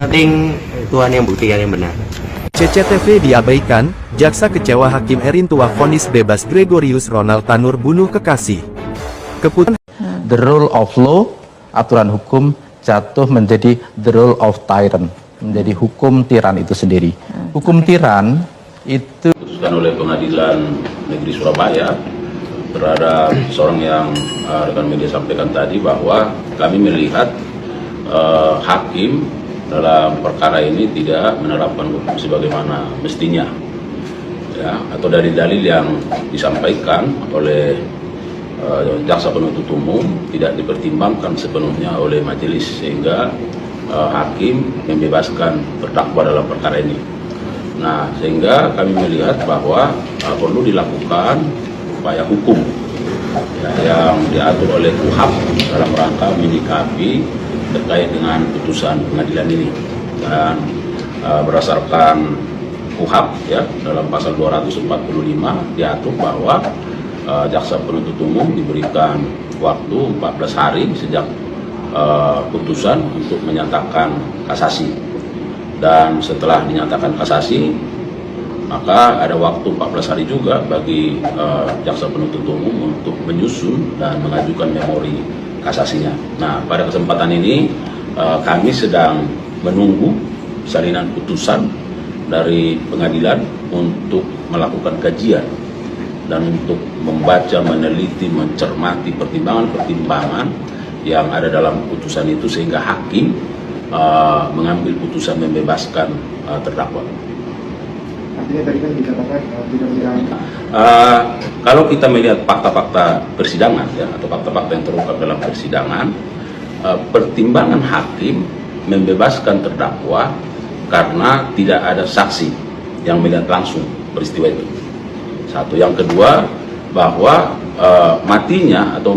Penting Tuhan yang buktikan yang benar. CCTV diabaikan, jaksa kecewa Hakim Erin Tua vonis bebas Gregorius Ronald Tanur bunuh kekasih. Keputusan The rule of law, aturan hukum jatuh menjadi the rule of tyrant, menjadi hukum tiran itu sendiri. Hukum tiran itu diputuskan oleh Pengadilan Negeri Surabaya terhadap seorang yang rekan media sampaikan tadi, bahwa kami melihat hakim dalam perkara ini tidak menerapkan hukum sebagaimana mestinya, ya, atau dari dalil yang disampaikan oleh jaksa penuntut umum tidak dipertimbangkan sepenuhnya oleh majelis, sehingga hakim membebaskan terdakwa dalam perkara ini. Nah, sehingga kami melihat bahwa perlu dilakukan upaya hukum, ya, yang diatur oleh KUHAP dalam rangka menyikapi terkait dengan putusan pengadilan ini. Dan berdasarkan KUHAP, ya, dalam pasal 245 diatur bahwa jaksa penuntut umum diberikan waktu 14 hari sejak putusan untuk menyatakan kasasi. Dan setelah dinyatakan kasasi, maka ada waktu 14 hari juga bagi jaksa penuntut umum untuk menyusun dan mengajukan memori kasasinya. Nah, pada kesempatan ini kami sedang menunggu salinan putusan dari pengadilan untuk melakukan kajian dan untuk membaca, meneliti, mencermati pertimbangan-pertimbangan yang ada dalam putusan itu, sehingga hakim mengambil putusan membebaskan terdakwa. Artinya tadi kan dikatakan tidak menyerang. Kalau kita melihat fakta-fakta persidangan, ya, atau fakta-fakta yang terungkap dalam persidangan, pertimbangan hakim membebaskan terdakwa karena tidak ada saksi yang melihat langsung peristiwa itu. Satu. Yang kedua, bahwa matinya atau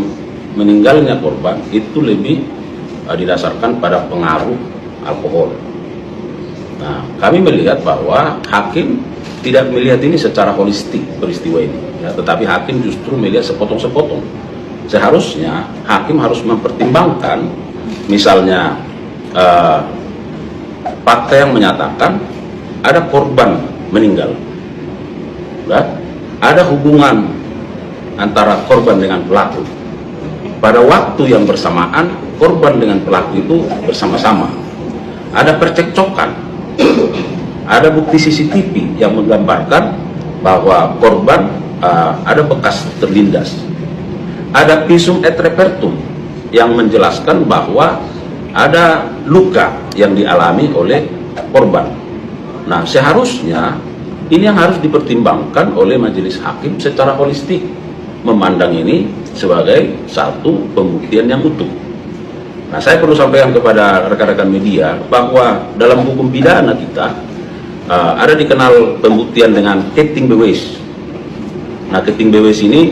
meninggalnya korban itu lebih didasarkan pada pengaruh alkohol. Nah, kami melihat bahwa hakim tidak melihat ini secara holistik peristiwa ini, ya, tetapi hakim justru melihat sepotong-sepotong. Seharusnya hakim harus mempertimbangkan, misalnya fakta yang menyatakan ada korban meninggal, ya, ada hubungan antara korban dengan pelaku. Pada waktu yang bersamaan, korban dengan pelaku itu bersama-sama. Ada percekcokan, ada bukti CCTV yang menggambarkan bahwa korban ada bekas terlindas. Ada visum et repertum yang menjelaskan bahwa ada luka yang dialami oleh korban. Nah, seharusnya ini yang harus dipertimbangkan oleh majelis hakim secara holistik, memandang ini sebagai satu pembuktian yang utuh. Nah, saya perlu sampaikan kepada rekan-rekan media bahwa dalam hukum pidana kita ada dikenal pembuktian dengan keting bewes. Nah, keting bewes ini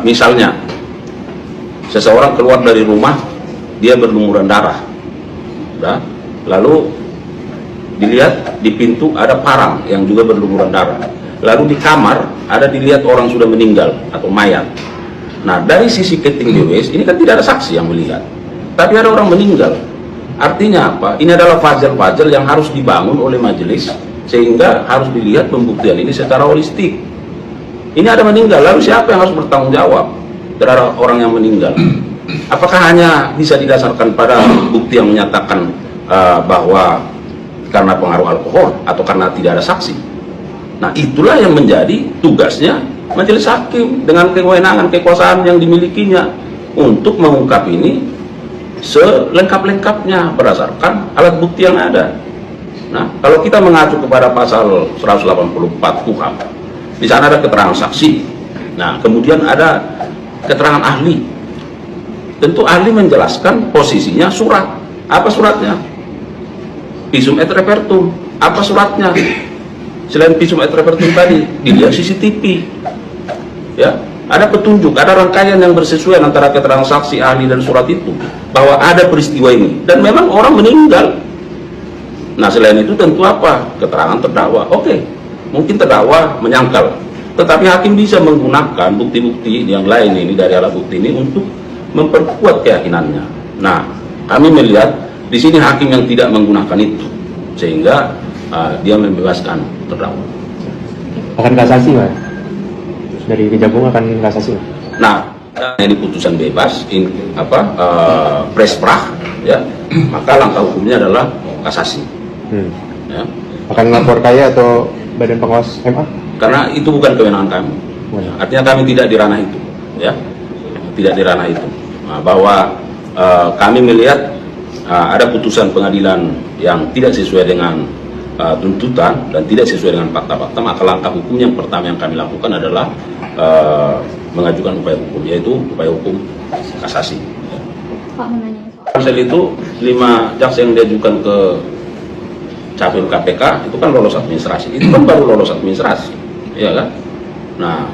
misalnya seseorang keluar dari rumah, dia berlumuran darah, nah, lalu dilihat di pintu ada parang yang juga berlumuran darah, lalu di kamar ada dilihat orang sudah meninggal atau mayat. Nah, dari sisi keting bewes ini kan tidak ada saksi yang melihat, tapi ada orang meninggal. Artinya apa? Ini adalah puzzle-puzzle yang harus dibangun oleh majelis, sehingga harus dilihat pembuktian ini secara holistik. Ini ada meninggal, lalu siapa yang harus bertanggung jawab terhadap orang yang meninggal? Apakah hanya bisa didasarkan pada bukti yang menyatakan bahwa karena pengaruh alkohol atau karena tidak ada saksi? Nah, itulah yang menjadi tugasnya majelis hakim dengan kewenangan, kekuasaan yang dimilikinya untuk mengungkap ini selengkap-lengkapnya berdasarkan alat bukti yang ada. Nah, kalau kita mengacu kepada pasal 184 KUHAP, di sana ada keterangan saksi. Nah, kemudian ada keterangan ahli. Tentu ahli menjelaskan posisinya surat. Apa suratnya? Visum et repertum. Apa suratnya? Selain visum et repertum tadi, dilihat CCTV. Ya, ada petunjuk, ada rangkaian yang bersesuaian antara keterangan saksi, ahli, dan surat itu bahwa ada peristiwa ini dan memang orang meninggal. Nah, selain itu tentu apa? Keterangan terdakwa. Oke, mungkin terdakwa menyangkal, tetapi hakim bisa menggunakan bukti-bukti yang lain ini dari alat bukti ini untuk memperkuat keyakinannya. Nah, kami melihat Di sini hakim yang tidak menggunakan itu, sehingga dia membebaskan terdakwa. Akan kasasi, Pak? Dari Kejagung akan kasasi, Pak? Nah, ini putusan bebas, presprah, ya, maka langkah hukumnya adalah kasasi. Ya. Akan melapor kaya atau Badan Pengawas MA? Karena itu bukan kewenangan kami. Artinya kami tidak di ranah itu, ya, tidak di ranah itu. Nah, bahwa kami melihat ada putusan pengadilan yang tidak sesuai dengan tuntutan dan tidak sesuai dengan fakta-fakta, maka langkah hukum yang pertama yang kami lakukan adalah mengajukan upaya hukum, yaitu upaya hukum kasasi. Pak menanya Pansel itu 5 jaksa yang diajukan ke capim KPK itu kan lolos administrasi, itu kan baru lolos administrasi, ya kan? Nah